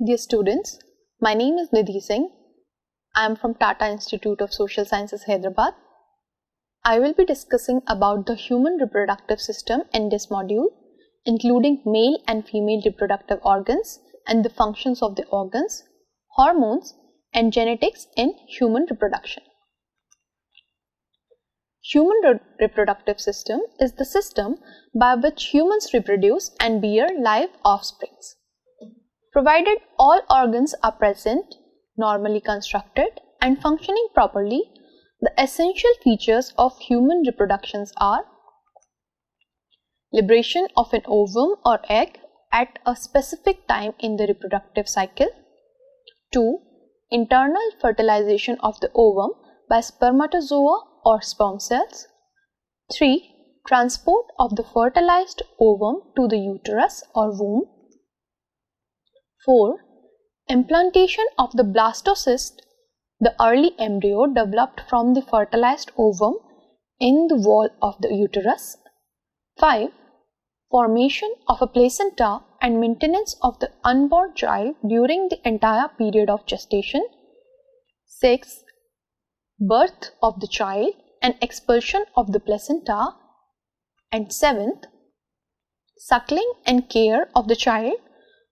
Dear students, my name is Nidhi Singh. I am from Tata Institute of Social Sciences, Hyderabad. I will be discussing about the human reproductive system in this module, including male and female reproductive organs and the functions of the organs, hormones, and genetics in human reproduction. Human reproductive system is the system by which humans reproduce and bear live offsprings. Provided all organs are present, normally constructed, and functioning properly, the essential features of human reproductions are liberation of an ovum or egg at a specific time in the reproductive cycle, 2. Internal fertilization of the ovum by spermatozoa or sperm cells, 3. Transport of the fertilized ovum to the uterus or womb, 4. Implantation of the blastocyst, the early embryo developed from the fertilized ovum in the wall of the uterus, 5. Formation of a placenta and maintenance of the unborn child during the entire period of gestation, 6. Birth of the child and expulsion of the placenta, and 7th, suckling and care of the child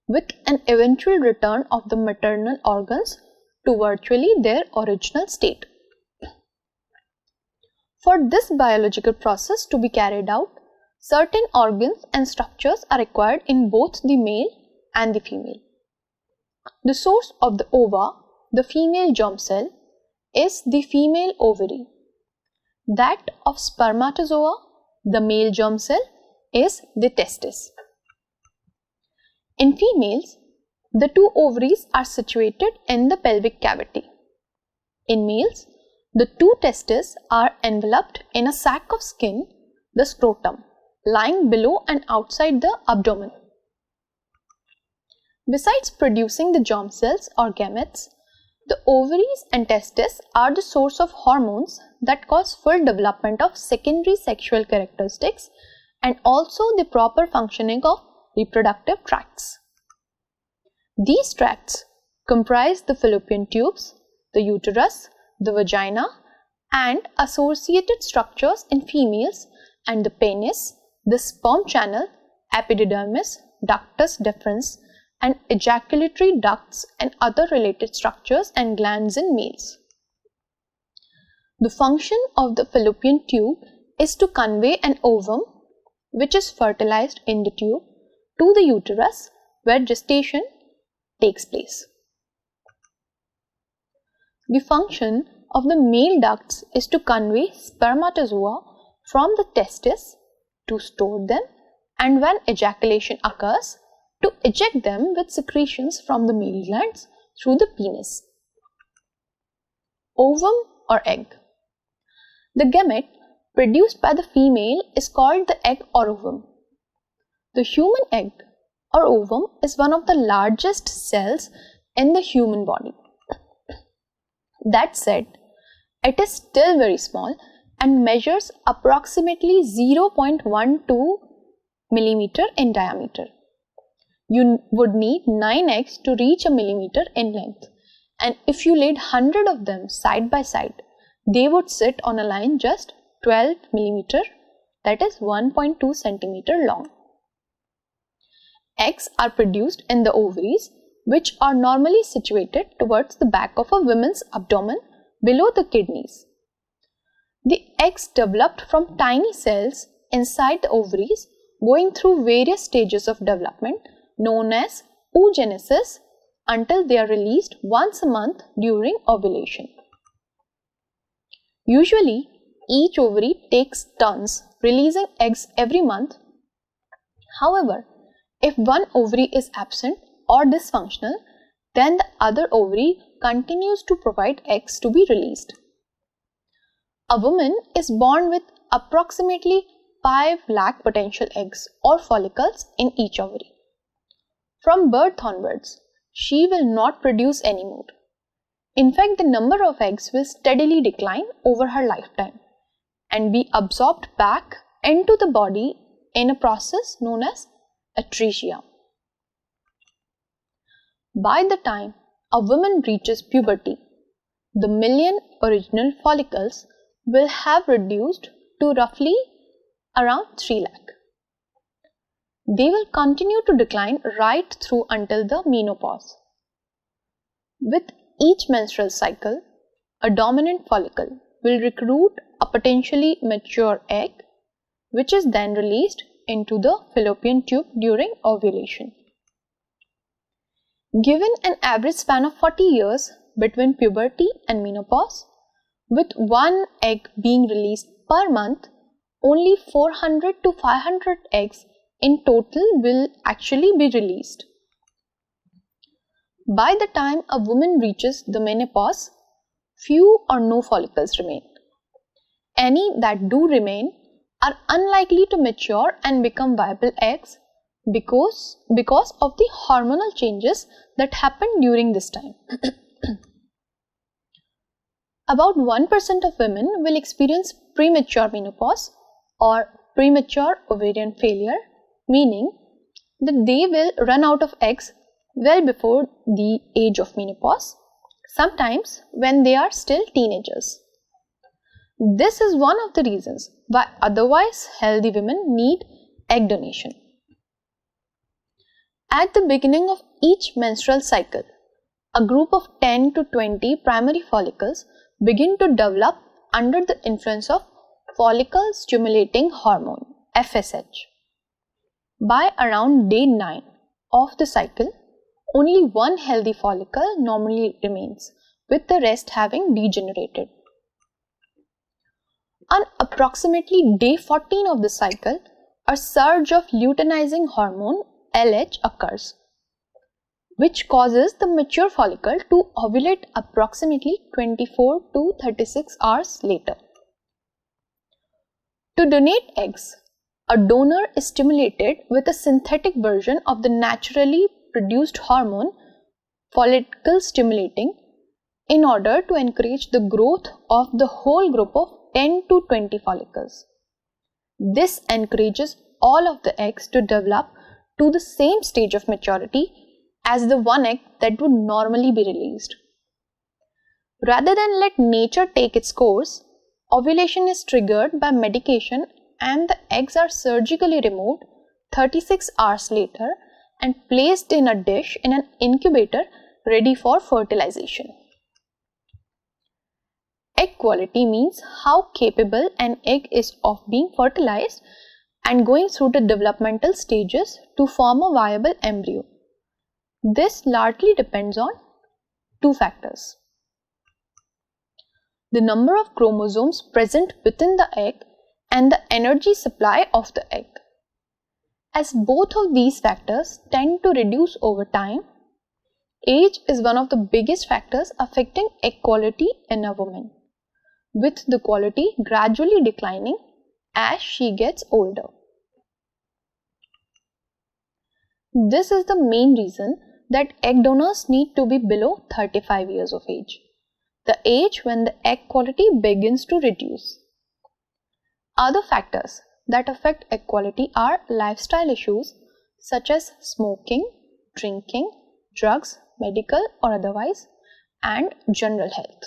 with an eventual return of the maternal organs to virtually their original state. For this biological process to be carried out, certain organs and structures are required in both the male and the female. The source of the ova, the female germ cell, is the female ovary. That of spermatozoa, the male germ cell, is the testis. In females, the two ovaries are situated in the pelvic cavity. In males, the two testes are enveloped in a sac of skin, the scrotum, lying below and outside the abdomen. Besides producing the germ cells or gametes, the ovaries and testes are the source of hormones that cause full development of secondary sexual characteristics and also the proper functioning of reproductive tracts. These tracts comprise the fallopian tubes, the uterus, the vagina, and associated structures in females and the penis, the sperm channel, epididymis, ductus deferens, and ejaculatory ducts and other related structures and glands in males. The function of the fallopian tube is to convey an ovum which is fertilized in the tube to the uterus where gestation takes place. The function of the male ducts is to convey spermatozoa from the testis, to store them, and when ejaculation occurs, to eject them with secretions from the male glands through the penis. Ovum or egg. The gamete produced by the female is called the egg or ovum. The human egg or ovum is one of the largest cells in the human body. That said, it is still very small and measures approximately 0.12 millimeter in diameter. You would need 9 eggs to reach a millimeter in length, and if you laid 100 of them side by side, they would sit on a line just 12 millimeter, that is 1.2 centimeter long. Eggs are produced in the ovaries, which are normally situated towards the back of a woman's abdomen below the kidneys. The eggs developed from tiny cells inside the ovaries, going through various stages of development known as oogenesis until they are released once a month during ovulation. Usually, each ovary takes turns releasing eggs every month. However, if one ovary is absent or dysfunctional, then the other ovary continues to provide eggs to be released. A woman is born with approximately 5 lakh potential eggs or follicles in each ovary. From birth onwards, she will not produce any more. In fact, the number of eggs will steadily decline over her lifetime and be absorbed back into the body in a process known as atresia. By the time a woman reaches puberty, the million original follicles will have reduced to roughly around 3 lakh. They will continue to decline right through until the menopause. With each menstrual cycle, a dominant follicle will recruit a potentially mature egg, which is then released into the fallopian tube during ovulation. Given an average span of 40 years between puberty and menopause, with one egg being released per month, only 400 to 500 eggs in total will actually be released. By the time a woman reaches the menopause, few or no follicles remain. Any that do remain are unlikely to mature and become viable eggs because of the hormonal changes that happen during this time. About 1% of women will experience premature menopause or premature ovarian failure, meaning that they will run out of eggs well before the age of menopause, sometimes when they are still teenagers. This is one of the reasons why otherwise healthy women need egg donation. At the beginning of each menstrual cycle, a group of 10 to 20 primary follicles begin to develop under the influence of follicle stimulating hormone FSH. By around day 9 of the cycle, only one healthy follicle normally remains, with the rest having degenerated. On approximately day 14 of the cycle, a surge of luteinizing hormone LH occurs, which causes the mature follicle to ovulate approximately 24 to 36 hours later. To donate eggs, a donor is stimulated with a synthetic version of the naturally produced hormone follicle stimulating in order to encourage the growth of the whole group of 10 to 20 follicles. This encourages all of the eggs to develop to the same stage of maturity as the one egg that would normally be released. Rather than let nature take its course, ovulation is triggered by medication and the eggs are surgically removed 36 hours later and placed in a dish in an incubator ready for fertilization. Egg quality means how capable an egg is of being fertilized and going through the developmental stages to form a viable embryo. This largely depends on two factors: the number of chromosomes present within the egg and the energy supply of the egg. As both of these factors tend to reduce over time, age is one of the biggest factors affecting egg quality in a woman, with the quality gradually declining as she gets older. This is the main reason that egg donors need to be below 35 years of age, the age when the egg quality begins to reduce. Other factors that affect egg quality are lifestyle issues such as smoking, drinking, drugs, medical or otherwise, and general health.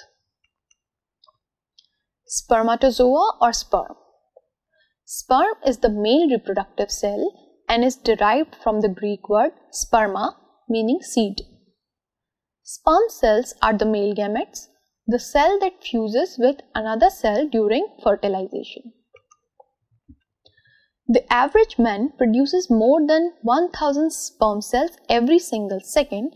Spermatozoa or sperm. Sperm is the male reproductive cell and is derived from the Greek word sperma, meaning seed. Sperm cells are the male gametes, the cell that fuses with another cell during fertilization. The average man produces more than 1000 sperm cells every single second,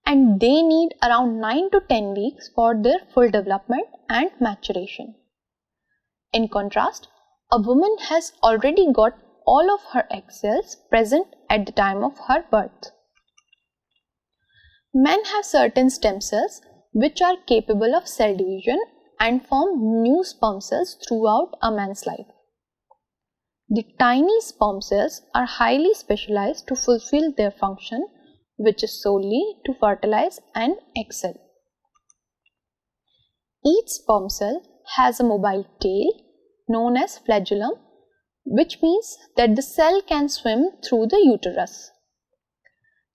and they need around 9 to 10 weeks for their full development and maturation. In contrast, a woman has already got all of her egg cells present at the time of her birth. Men have certain stem cells which are capable of cell division and form new sperm cells throughout a man's life. The tiny sperm cells are highly specialized to fulfill their function, which is solely to fertilize an egg cell. Each sperm cell has a mobile tail known as flagellum, which means that the cell can swim through the uterus.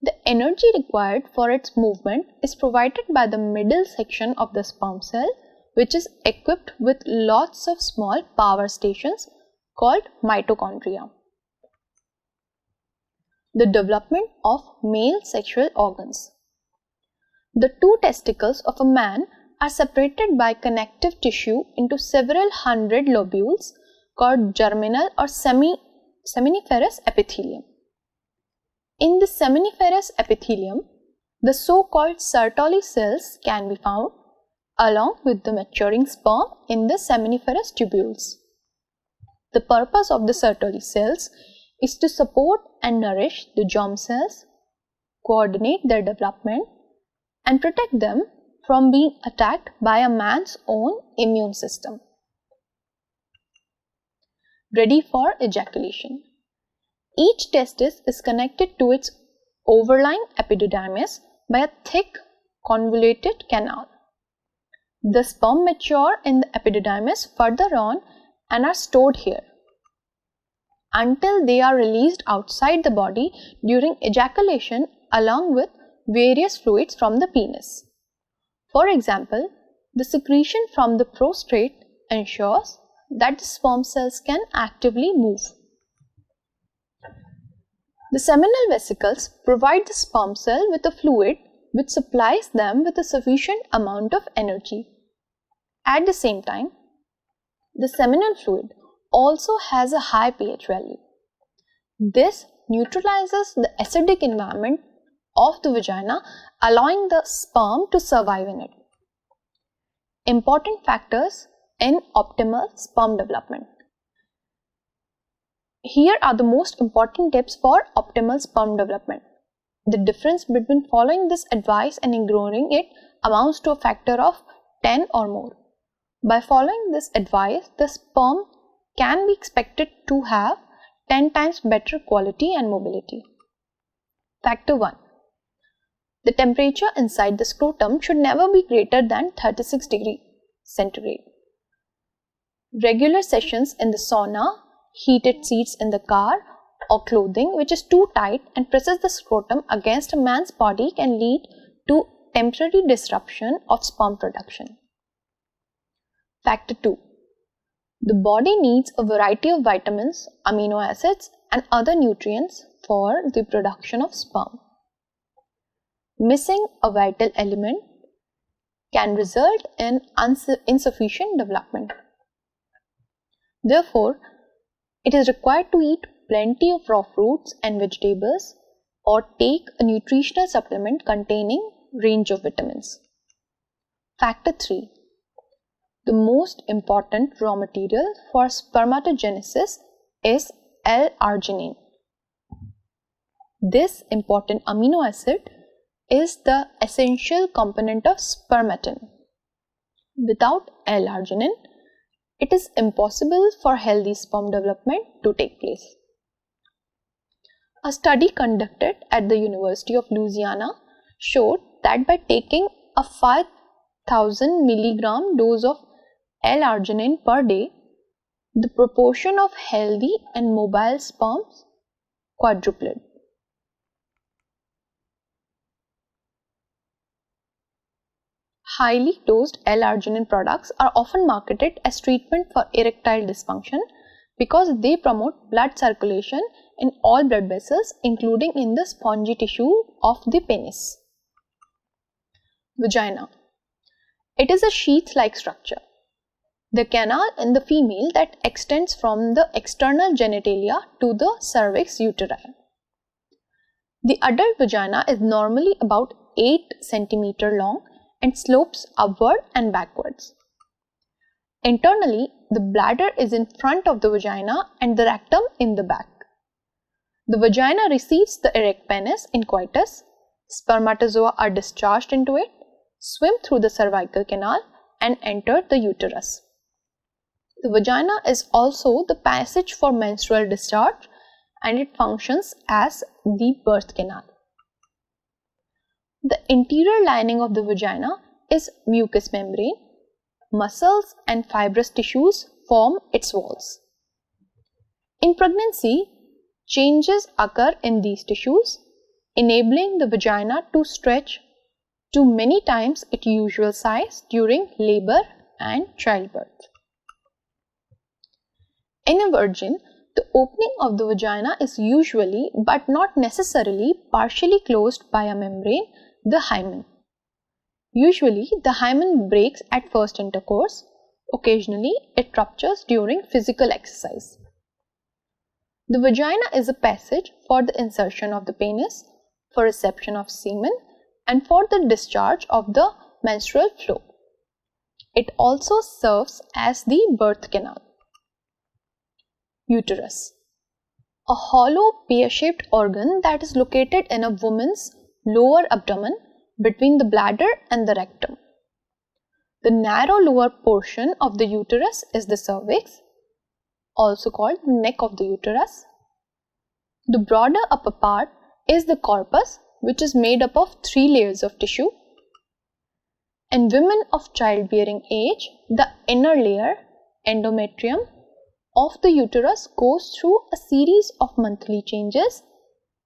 The energy required for its movement is provided by the middle section of the sperm cell, which is equipped with lots of small power stations called mitochondria. The development of male sexual organs. The two testicles of a man are separated by connective tissue into several hundred lobules called germinal or seminiferous epithelium. In the seminiferous epithelium, the so-called Sertoli cells can be found along with the maturing sperm in the seminiferous tubules. The purpose of the Sertoli cells is to support and nourish the germ cells, coordinate their development, and protect them from being attacked by a man's own immune system. Ready for ejaculation. Each testis is connected to its overlying epididymis by a thick convoluted canal. The sperm mature in the epididymis further on and are stored here until they are released outside the body during ejaculation along with various fluids from the penis. For example, the secretion from the prostate ensures that the sperm cells can actively move. The seminal vesicles provide the sperm cell with a fluid which supplies them with a sufficient amount of energy. At the same time, the seminal fluid also has a high pH value. This neutralizes the acidic environment of the vagina, allowing the sperm to survive in it. Important factors in optimal sperm development. Here are the most important tips for optimal sperm development. The difference between following this advice and ignoring it amounts to a factor of 10 or more. By following this advice, the sperm can be expected to have 10 times better quality and mobility. Factor 1. The temperature inside the scrotum should never be greater than 36 degrees centigrade. Regular sessions in the sauna, heated seats in the car, or clothing which is too tight and presses the scrotum against a man's body can lead to temporary disruption of sperm production. Factor 2. The body needs a variety of vitamins, amino acids, and other nutrients for the production of sperm. Missing a vital element can result in insufficient development. Therefore, it is required to eat plenty of raw fruits and vegetables or take a nutritional supplement containing range of vitamins. Factor 3. The most important raw material for spermatogenesis is L-arginine. This important amino acid is the essential component of spermatin. Without L-arginine, it is impossible for healthy sperm development to take place. A study conducted at the University of Louisiana showed that by taking a 5,000 milligram dose of L-arginine per day, the proportion of healthy and mobile sperms quadrupled. Highly dosed L-arginine products are often marketed as treatment for erectile dysfunction because they promote blood circulation in all blood vessels, including in the spongy tissue of the penis. Vagina. It is a sheath-like structure. The canal in the female that extends from the external genitalia to the cervix uteri. The adult vagina is normally about 8 cm long and slopes upward and backwards. Internally, the bladder is in front of the vagina and the rectum in the back. The vagina receives the erect penis in coitus, spermatozoa are discharged into it, swim through the cervical canal and enter the uterus. The vagina is also the passage for menstrual discharge and it functions as the birth canal. The interior lining of the vagina is mucous membrane. Muscles and fibrous tissues form its walls. In pregnancy, changes occur in these tissues enabling the vagina to stretch to many times its usual size during labor and childbirth. In a virgin, the opening of the vagina is usually but not necessarily partially closed by a membrane, the hymen. Usually, the hymen breaks at first intercourse. Occasionally, it ruptures during physical exercise. The vagina is a passage for the insertion of the penis, for reception of semen, and for the discharge of the menstrual flow. It also serves as the birth canal. Uterus. A hollow pear-shaped organ that is located in a woman's lower abdomen between the bladder and the rectum. The narrow lower portion of the uterus is the cervix, also called the neck of the uterus. The broader upper part is the corpus, which is made up of 3 layers of tissue. In women of childbearing age, the inner layer, endometrium, of the uterus goes through a series of monthly changes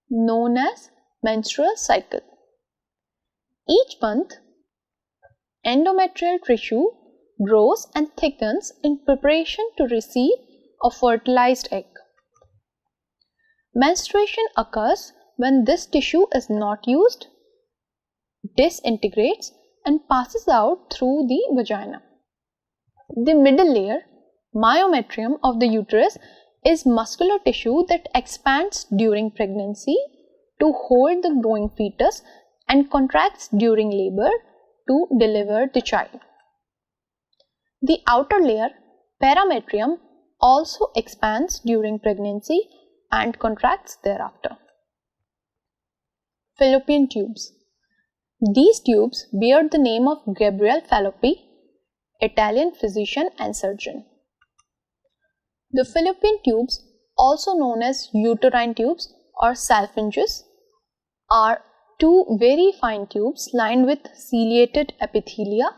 known as menstrual cycle. Each month, endometrial tissue grows and thickens in preparation to receive a fertilized egg. Menstruation occurs when this tissue is not used, disintegrates, and passes out through the vagina. The middle layer, myometrium of the uterus, is muscular tissue that expands during pregnancy to hold the growing fetus and contracts during labor to deliver the child. The outer layer, parametrium, also expands during pregnancy and contracts thereafter. Fallopian tubes. These tubes bear the name of Gabriele Fallopi, Italian physician and surgeon. The fallopian tubes, also known as uterine tubes or salpinges, are 2 very fine tubes lined with ciliated epithelia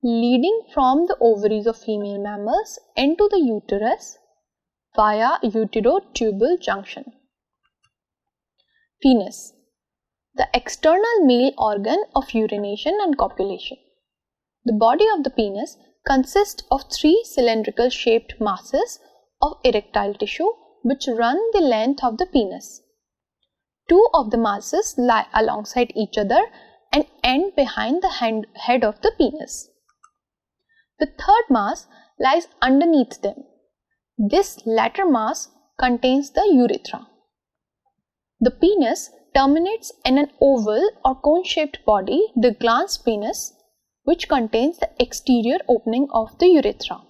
leading from the ovaries of female mammals into the uterus via uterotubal junction. Penis. The external male organ of urination and copulation. The body of the penis consists of 3 cylindrical shaped masses of erectile tissue which run the length of the penis. 2 of the masses lie alongside each other and end behind the head of the penis. The third mass lies underneath them. This latter mass contains the urethra. The penis terminates in an oval or cone-shaped body, the glans penis, which contains the exterior opening of the urethra.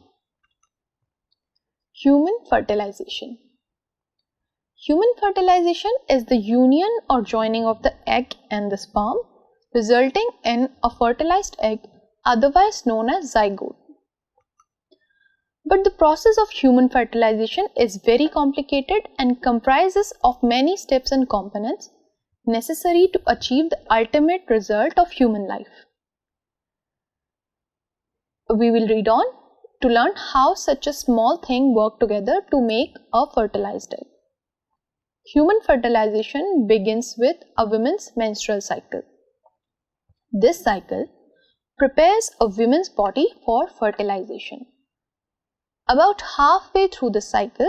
Human fertilization. Human fertilization is the union or joining of the egg and the sperm, resulting in a fertilized egg, otherwise known as zygote. But the process of human fertilization is very complicated and comprises of many steps and components necessary to achieve the ultimate result of human life. We will read on to learn how such a small thing works together to make a fertilized egg. Human fertilization begins with a woman's menstrual cycle. This cycle prepares a woman's body for fertilization. About halfway through the cycle,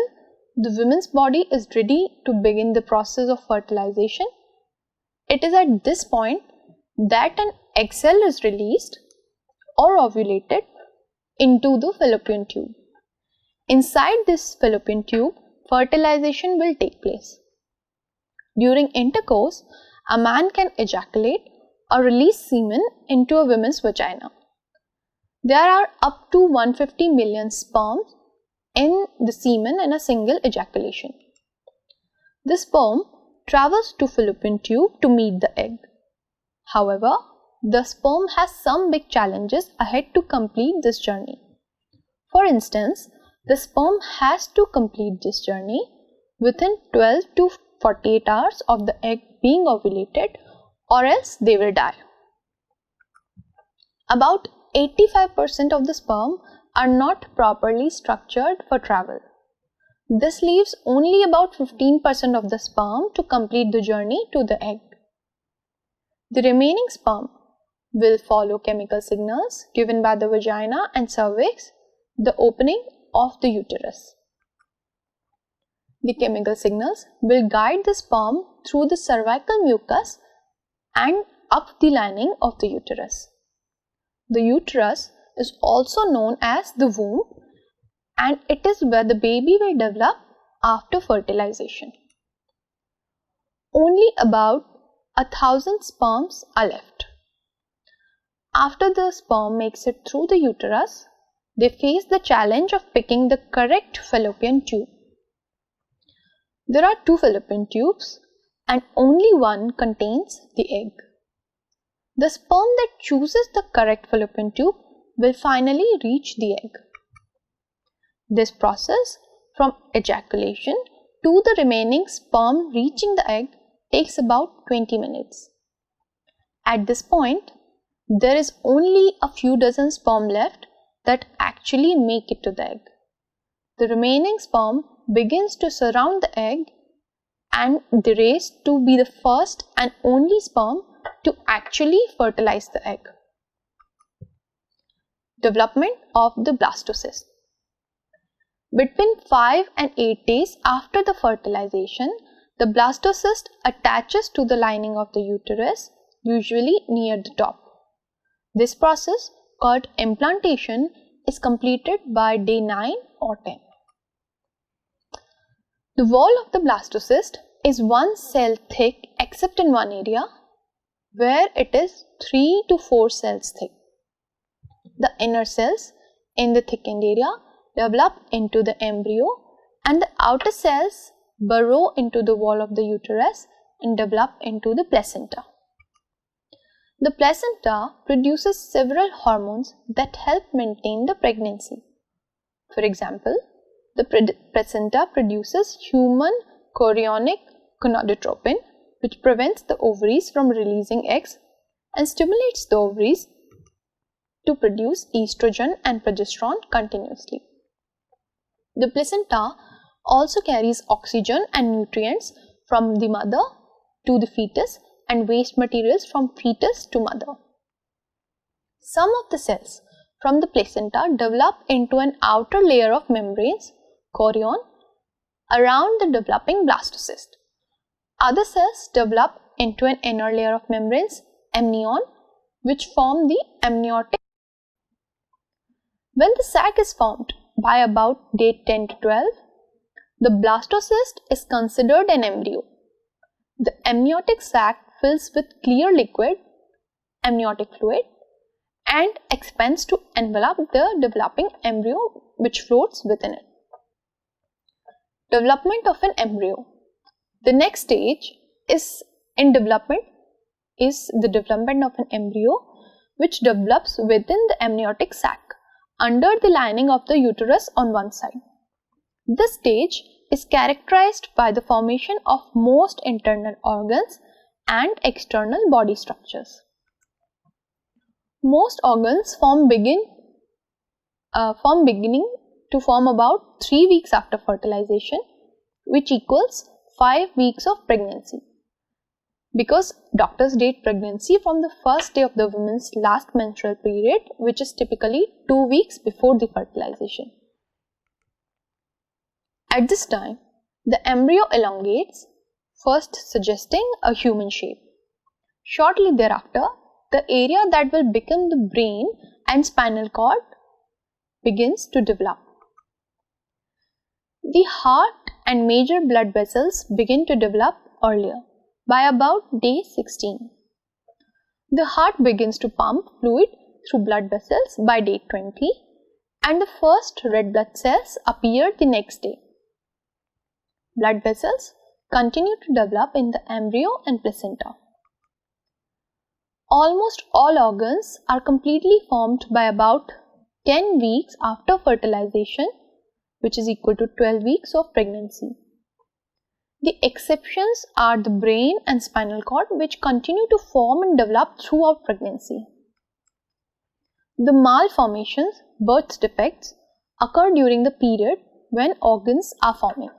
the woman's body is ready to begin the process of fertilization. It is at this point that an egg cell is released or ovulated into the fallopian tube. Inside this fallopian tube, fertilization will take place. During intercourse, a man can ejaculate or release semen into a woman's vagina. There are up to 150 million sperms in the semen in a single ejaculation. The sperm travels to fallopian tube to meet the egg. However, the sperm has some big challenges ahead to complete this journey. For instance, the sperm has to complete this journey within 12 to 48 hours of the egg being ovulated, or else they will die. About 85% of the sperm are not properly structured for travel. This leaves only about 15% of the sperm to complete the journey to the egg. The remaining sperm will follow chemical signals given by the vagina and cervix, the opening of the uterus. The chemical signals will guide the sperm through the cervical mucus and up the lining of the uterus. The uterus is also known as the womb, and it is where the baby will develop after fertilization. Only about 1,000 sperms are left. After the sperm makes it through the uterus, they face the challenge of picking the correct fallopian tube. There are 2 fallopian tubes and only one contains the egg. The sperm that chooses the correct fallopian tube will finally reach the egg. This process from ejaculation to the remaining sperm reaching the egg takes about 20 minutes. At this point, there is only a few dozen sperm left that actually make it to the egg. The remaining sperm begins to surround the egg and the race to be the first and only sperm to actually fertilize the egg. Development of the blastocyst. Between 5 and 8 days after the fertilization, the blastocyst attaches to the lining of the uterus, usually near the top. This process, called implantation, is completed by day 9 or 10. The wall of the blastocyst is 1 cell thick except in one area where it is 3 to 4 cells thick. The inner cells in the thickened area develop into the embryo and the outer cells burrow into the wall of the uterus and develop into the placenta. The placenta produces several hormones that help maintain the pregnancy. For example, the placenta produces human chorionic gonadotropin, which prevents the ovaries from releasing eggs and stimulates the ovaries to produce estrogen and progesterone continuously. The placenta also carries oxygen and nutrients from the mother to the fetus and waste materials from fetus to mother. Some of the cells from the placenta develop into an outer layer of membranes, chorion, around the developing blastocyst. Other cells develop into an inner layer of membranes, amnion, which form the amniotic. When the sac is formed by about day 10 to 12, the blastocyst is considered an embryo. The amniotic sac fills with clear liquid, amniotic fluid, and expands to envelop the developing embryo which floats within it. Development of an embryo. The next stage in development is the development of an embryo which develops within the amniotic sac under the lining of the uterus on one side. This stage is characterized by the formation of most internal organs and external body structures. Most organs beginning to form about 3 weeks after fertilization, which equals 5 weeks of pregnancy. Because doctors date pregnancy from the first day of the woman's last menstrual period, which is typically 2 weeks before the fertilization. At this time, the embryo elongates, first suggesting a human shape. Shortly thereafter, the area that will become the brain and spinal cord begins to develop. The heart and major blood vessels begin to develop earlier, by about day 16. The heart begins to pump fluid through blood vessels by day 20, and the first red blood cells appear the next day. Blood vessels continue to develop in the embryo and placenta. Almost all organs are completely formed by about 10 weeks after fertilization, which is equal to 12 weeks of pregnancy. The exceptions are the brain and spinal cord, which continue to form and develop throughout pregnancy. The malformations, birth defects, occur during the period when organs are forming.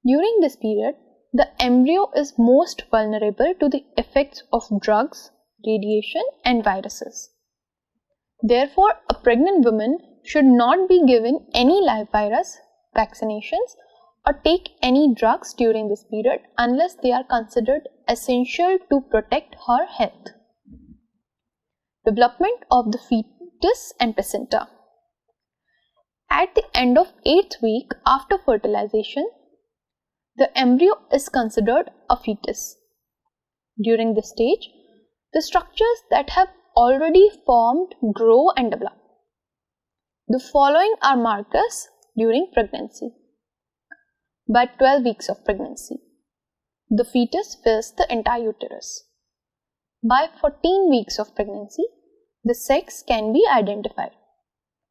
During this period, the embryo is most vulnerable to the effects of drugs, radiation, and viruses. Therefore, a pregnant woman should not be given any live virus vaccinations or take any drugs during this period unless they are considered essential to protect her health. Development of the fetus and placenta. At the end of 8th week after fertilization, the embryo is considered a fetus. During this stage, the structures that have already formed grow and develop. The following are markers during pregnancy. By 12 weeks of pregnancy, the fetus fills the entire uterus. By 14 weeks of pregnancy, the sex can be identified.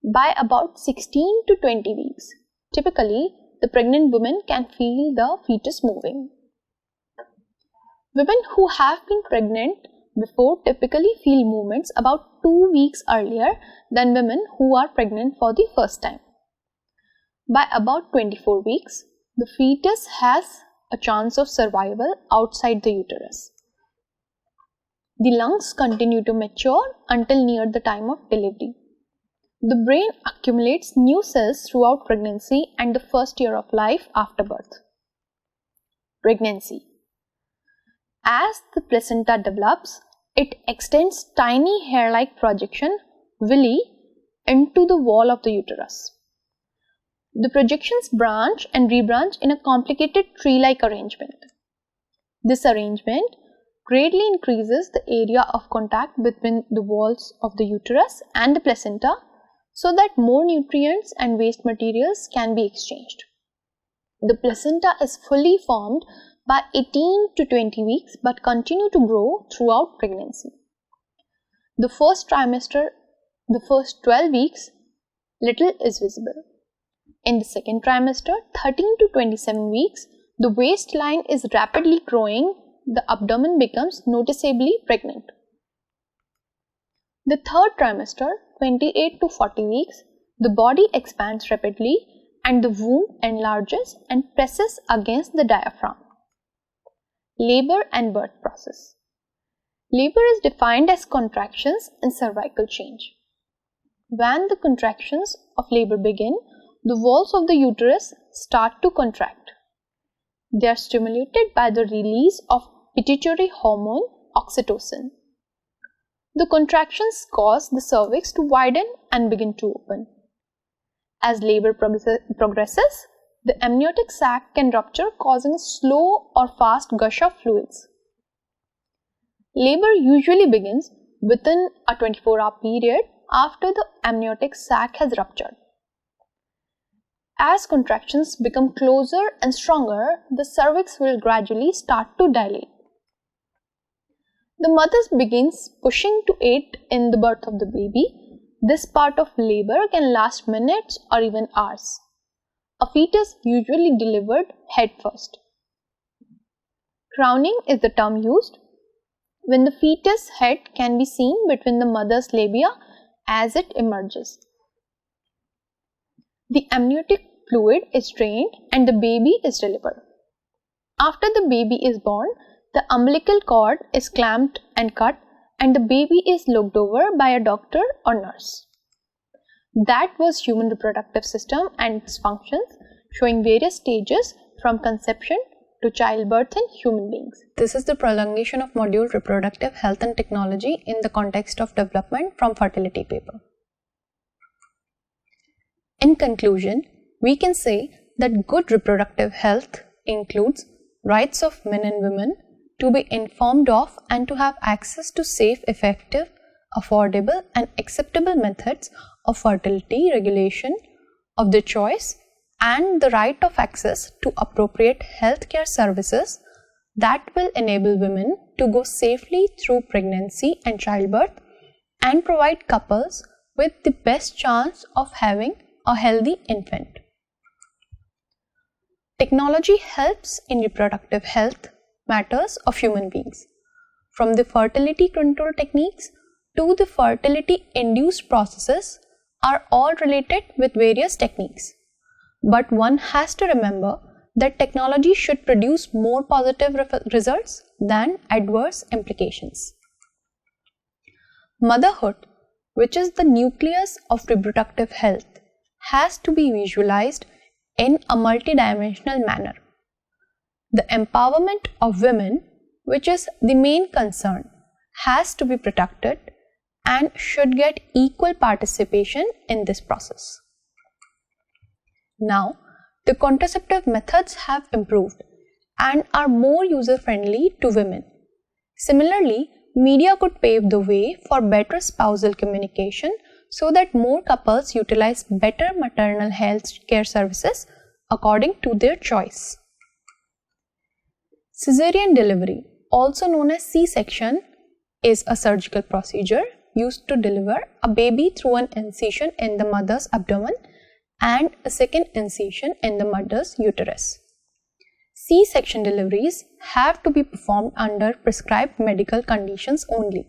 By about 16 to 20 weeks, typically the pregnant woman can feel the fetus moving. Women who have been pregnant before typically feel movements about 2 weeks earlier than women who are pregnant for the first time. By about 24 weeks, the fetus has a chance of survival outside the uterus. The lungs continue to mature until near the time of delivery. The brain accumulates new cells throughout pregnancy and the first year of life after birth. Pregnancy. As the placenta develops, it extends tiny hair-like projection, villi, into the wall of the uterus. The projections branch and rebranch in a complicated tree-like arrangement. This arrangement greatly increases the area of contact between the walls of the uterus and the placenta so that more nutrients and waste materials can be exchanged. The placenta is fully formed by 18 to 20 weeks but continue to grow throughout pregnancy. The first trimester, the first 12 weeks, little is visible. In the second trimester, 13 to 27 weeks, the waistline is rapidly growing, the abdomen becomes noticeably pregnant. The third trimester, 28 to 40 weeks, the body expands rapidly and the womb enlarges and presses against the diaphragm. Labor and birth process. Labor is defined as contractions in cervical change. When the contractions of labor begin, the walls of the uterus start to contract. They are stimulated by the release of pituitary hormone oxytocin. The contractions cause the cervix to widen and begin to open. As labor progresses, the amniotic sac can rupture, causing a slow or fast gush of fluids. Labor usually begins within a 24-hour period after the amniotic sac has ruptured. As contractions become closer and stronger, the cervix will gradually start to dilate. The mother begins pushing to aid in the birth of the baby. This part of labor can last minutes or even hours. A fetus usually delivered head first. Crowning is the term used when the fetus head can be seen between the mother's labia as it emerges. The amniotic fluid is drained and the baby is delivered. After the baby is born, the umbilical cord is clamped and cut and the baby is looked over by a doctor or nurse. That was human reproductive system and its functions, showing various stages from conception to childbirth in human beings. This is the prolongation of module Reproductive Health and Technology in the context of development from fertility paper. In conclusion, we can say that good reproductive health includes rights of men and women to be informed of and to have access to safe, effective, affordable and acceptable methods of fertility regulation of their choice and the right of access to appropriate healthcare services that will enable women to go safely through pregnancy and childbirth and provide couples with the best chance of having a healthy infant. Technology helps in reproductive health matters of human beings, from the fertility control techniques to the fertility induced processes are all related with various techniques. But one has to remember that technology should produce more positive results than adverse implications. Motherhood, which is the nucleus of reproductive health, has to be visualized in a multidimensional manner. The empowerment of women, which is the main concern, has to be protected and should get equal participation in this process. Now, the contraceptive methods have improved and are more user-friendly to women. Similarly, media could pave the way for better spousal communication so that more couples utilize better maternal health care services according to their choice. Caesarean delivery, also known as C-section, is a surgical procedure used to deliver a baby through an incision in the mother's abdomen and a second incision in the mother's uterus. C-section deliveries have to be performed under prescribed medical conditions only.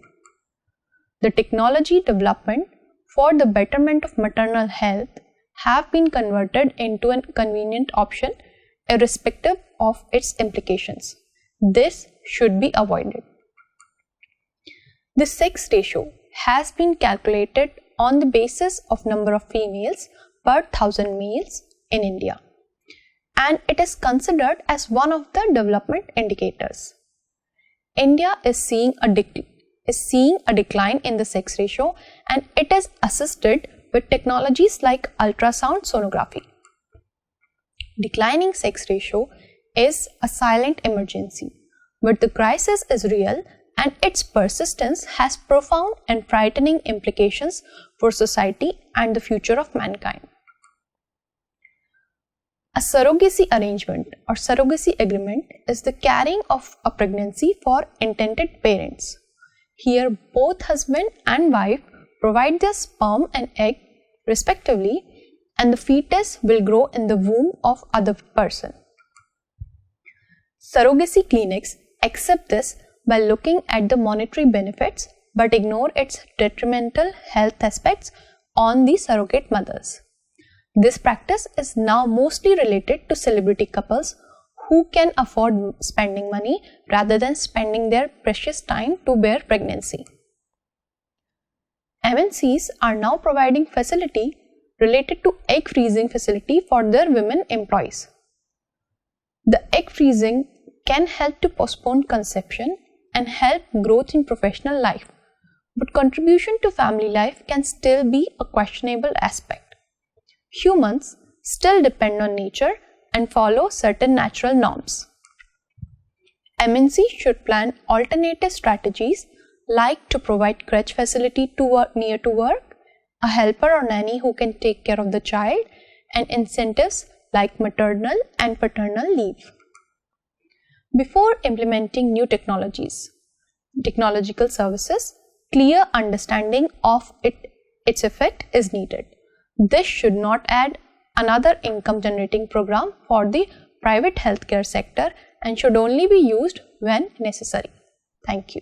The technology development for the betterment of maternal health have been converted into a convenient option irrespective of its implications. This should be avoided. The sex ratio has been calculated on the basis of number of females per 1000 males in India, and it is considered as one of the development indicators. India is seeing a decline in the sex ratio, and it is assisted with technologies like ultrasound sonography. Declining sex ratio is a silent emergency, but the crisis is real and its persistence has profound and frightening implications for society and the future of mankind. A surrogacy arrangement or surrogacy agreement is the carrying of a pregnancy for intended parents. Here, both husband and wife provide their sperm and egg respectively, and the fetus will grow in the womb of other person. Surrogacy clinics accept this by looking at the monetary benefits but ignore its detrimental health aspects on the surrogate mothers. This practice is now mostly related to celebrity couples who can afford spending money rather than spending their precious time to bear pregnancy. MNCs are now providing facility related to egg freezing facility for their women employees. The egg freezing can help to postpone conception and help growth in professional life, but contribution to family life can still be a questionable aspect. Humans still depend on nature and follow certain natural norms. MNC should plan alternative strategies like to provide crèche facility near to work, a helper or nanny who can take care of the child, and incentives like maternal and paternal leave. Before implementing new technological services, clear understanding of its effect is needed. This should not add another income generating program for the private healthcare sector and should only be used when necessary. Thank you.